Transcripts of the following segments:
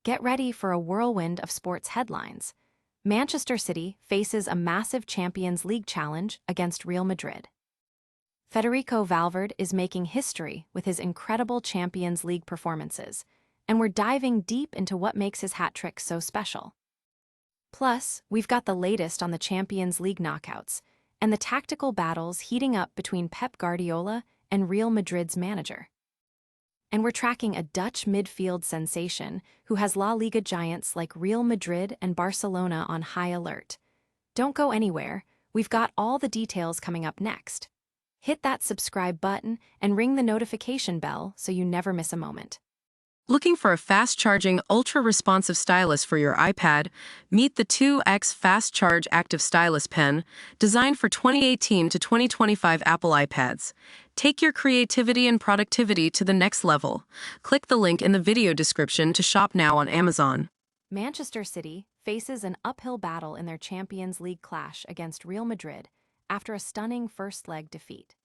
Get ready for a whirlwind of sports headlines. Manchester City faces a massive Champions League challenge against Real Madrid. Federico Valverde is making history with his incredible Champions League performances, and we're diving deep into what makes his hat trick so special. Plus, we've got the latest on the Champions League knockouts and the tactical battles heating up between Pep Guardiola and Real Madrid's manager. And we're tracking a Dutch midfield sensation who has La Liga giants like Real Madrid and Barcelona on high alert. Don't go anywhere, we've got all the details coming up next. Hit that subscribe button and ring the notification bell so you never miss a moment. Looking for a fast-charging, ultra-responsive stylus for your iPad? Meet the 2X Fast Charge Active Stylus Pen, designed for 2018 to 2025 Apple iPads. Take your creativity and productivity to the next level. Click the link in the video description to shop now on Amazon. Manchester City faces an uphill battle in their Champions League clash against Real Madrid after a stunning first-leg defeat.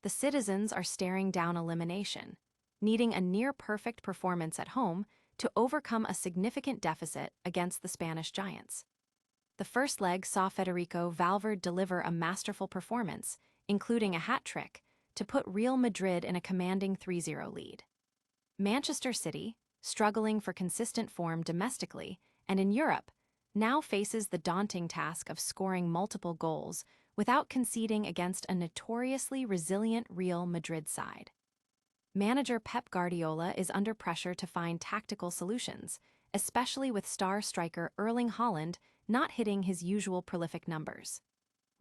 The citizens are staring down elimination, needing a near-perfect performance at home to overcome a significant deficit against the Spanish giants. The first leg saw Federico Valverde deliver a masterful performance, including a hat trick, to put Real Madrid in a commanding 3-0 lead. Manchester City, struggling for consistent form domestically and in Europe, now faces the daunting task of scoring multiple goals without conceding against a notoriously resilient Real Madrid side. Manager Pep Guardiola is under pressure to find tactical solutions, especially with star striker Erling Haaland not hitting his usual prolific numbers.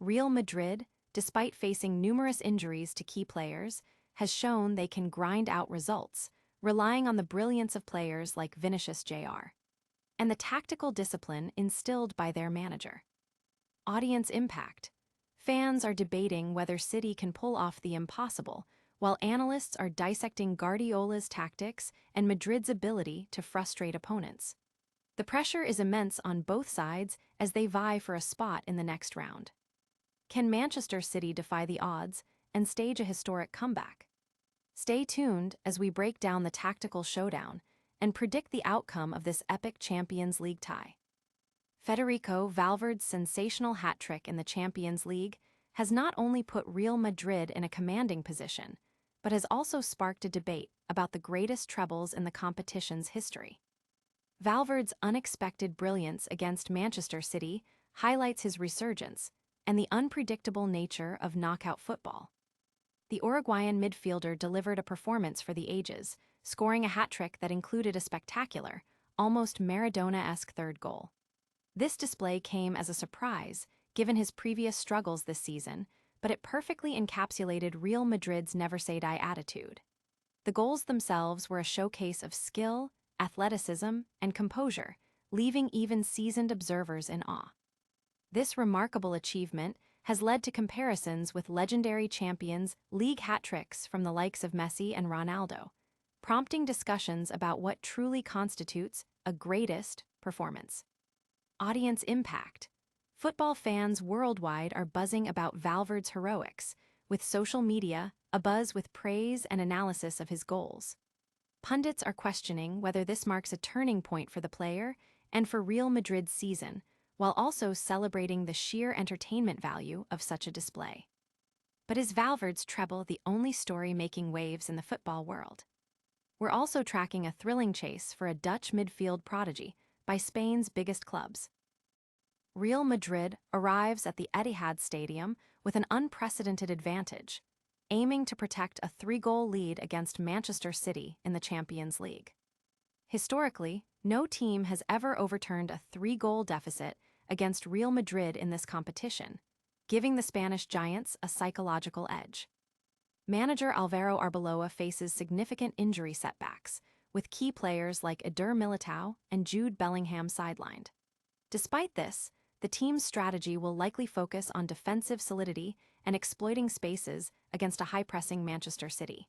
Real Madrid, despite facing numerous injuries to key players, has shown they can grind out results, relying on the brilliance of players like Vinicius Jr. and the tactical discipline instilled by their manager. Audience impact. Fans are debating whether City can pull off the impossible, while analysts are dissecting Guardiola's tactics and Madrid's ability to frustrate opponents. The pressure is immense on both sides as they vie for a spot in the next round. Can Manchester City defy the odds and stage a historic comeback? Stay tuned as we break down the tactical showdown and predict the outcome of this epic Champions League tie. Federico Valverde's sensational hat trick in the Champions League has not only put Real Madrid in a commanding position, but has also sparked a debate about the greatest trebles in the competition's history. Valverde's unexpected brilliance against Manchester City highlights his resurgence and the unpredictable nature of knockout football. The Uruguayan midfielder delivered a performance for the ages, scoring a hat trick that included a spectacular, almost Maradona-esque third goal. This display came as a surprise, given his previous struggles this season, but it perfectly encapsulated Real Madrid's never-say-die attitude. The goals themselves were a showcase of skill, athleticism, and composure, leaving even seasoned observers in awe. This remarkable achievement has led to comparisons with legendary Champions League hat tricks from the likes of Messi and Ronaldo, prompting discussions about what truly constitutes a greatest performance. Audience impact. Football fans worldwide are buzzing about Valverde's heroics, with social media abuzz with praise and analysis of his goals. Pundits are questioning whether this marks a turning point for the player and for Real Madrid's season, while also celebrating the sheer entertainment value of such a display. But is Valverde's treble the only story making waves in the football world? We're also tracking a thrilling chase for a Dutch midfield prodigy by Spain's biggest clubs. Real Madrid arrives at the Etihad Stadium with an unprecedented advantage, aiming to protect a 3-goal lead against Manchester City in the Champions League. Historically, no team has ever overturned a 3-goal deficit against Real Madrid in this competition, giving the Spanish giants a psychological edge. Manager Alvaro Arbeloa faces significant injury setbacks, with key players like Eder Militao and Jude Bellingham sidelined. Despite this, the team's strategy will likely focus on defensive solidity and exploiting spaces against a high-pressing Manchester City.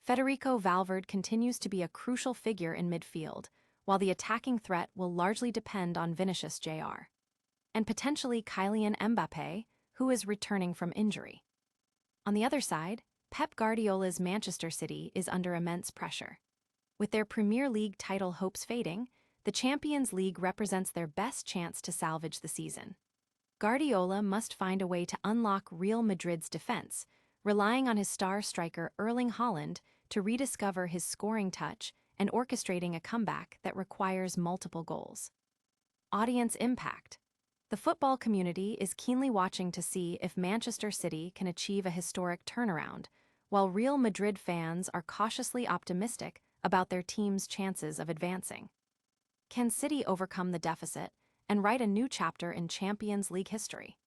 Federico Valverde continues to be a crucial figure in midfield, while the attacking threat will largely depend on Vinicius Jr. and potentially Kylian Mbappé, who is returning from injury. On the other side, Pep Guardiola's Manchester City is under immense pressure. With their Premier League title hopes fading, the Champions League represents their best chance to salvage the season. Guardiola must find a way to unlock Real Madrid's defense, relying on his star striker Erling Haaland to rediscover his scoring touch and orchestrating a comeback that requires multiple goals. Audience impact. The football community is keenly watching to see if Manchester City can achieve a historic turnaround, while Real Madrid fans are cautiously optimistic about their team's chances of advancing. Can City overcome the deficit and write a new chapter in Champions League history?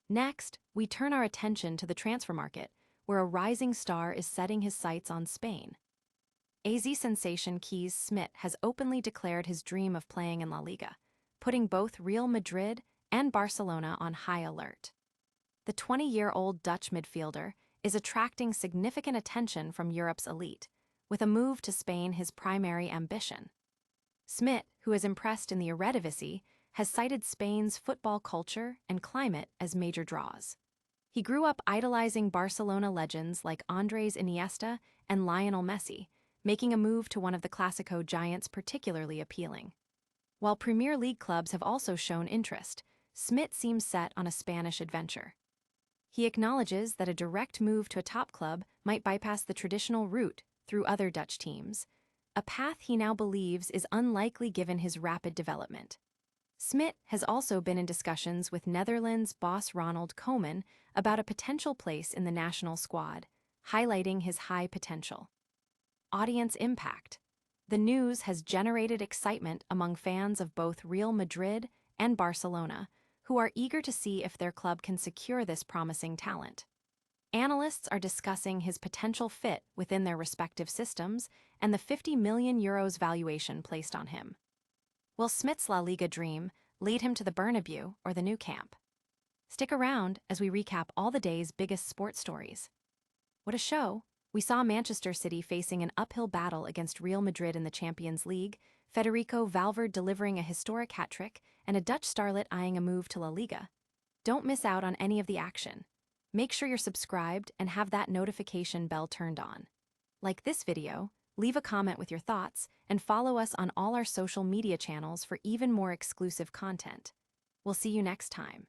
Next, we turn our attention to the transfer market, where a rising star is setting his sights on Spain. AZ sensation Kees Smit has openly declared his dream of playing in La Liga, putting both Real Madrid and Barcelona on high alert. The 20-year-old Dutch midfielder is attracting significant attention from Europe's elite, with a move to Spain his primary ambition. Smit, who is impressed in the Eredivisie, has cited Spain's football culture and climate as major draws. He grew up idolizing Barcelona legends like Andres Iniesta and Lionel Messi, making a move to one of the Clásico giants particularly appealing. While Premier League clubs have also shown interest, Smit seems set on a Spanish adventure. He acknowledges that a direct move to a top club might bypass the traditional route through other Dutch teams, a path he now believes is unlikely given his rapid development. Smit has also been in discussions with Netherlands boss Ronald Koeman about a potential place in the national squad, highlighting his high potential. Audience impact. The news has generated excitement among fans of both Real Madrid and Barcelona, who are eager to see if their club can secure this promising talent. Analysts are discussing his potential fit within their respective systems and the €50 million valuation placed on him. Will Smit's La Liga dream lead him to the Bernabeu or the Nou Camp? Stick around as we recap all the day's biggest sports stories. What a show! We saw Manchester City facing an uphill battle against Real Madrid in the Champions League, Federico Valverde delivering a historic hat-trick, and a Dutch starlet eyeing a move to La Liga. Don't miss out on any of the action. Make sure you're subscribed and have that notification bell turned on. Like this video, leave a comment with your thoughts, and follow us on all our social media channels for even more exclusive content. We'll see you next time.